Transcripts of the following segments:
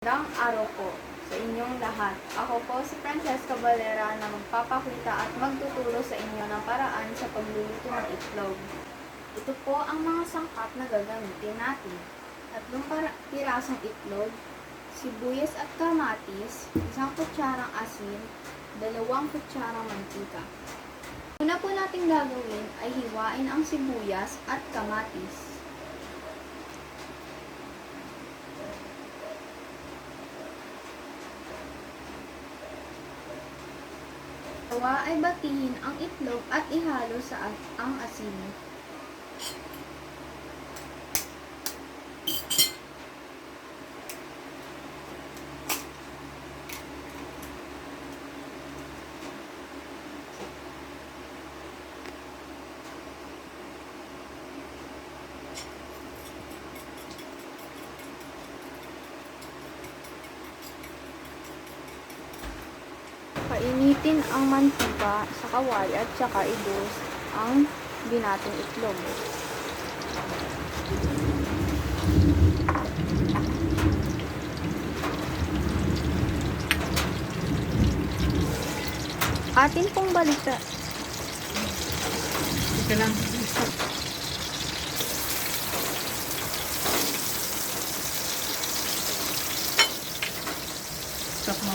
Magandang araw po sa inyong lahat. Ako po si Francesca Valera na magpapakita at magtuturo sa inyo ng paraan sa pagluluto ng itlog. Ito po ang mga sangkap na gagamitin natin. 3 pirasong itlog, sibuyas at kamatis, 1 kutsarang asin, 2 kutsarang mantika. Una po natin gagawin ay hiwain ang sibuyas at kamatis. Gawa ay batihin ang itlog at ihalo sa ang asin. Painitin ang mantika sa kawali at saka idus ang binating itlog. Atin pong baliktad. Ika lang. Stop mo.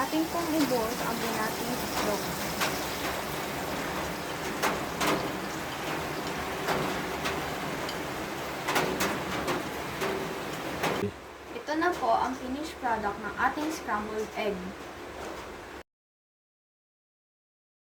Atin pong ibos ang binating itlog. Ito na po ang finished product ng ating scrambled egg.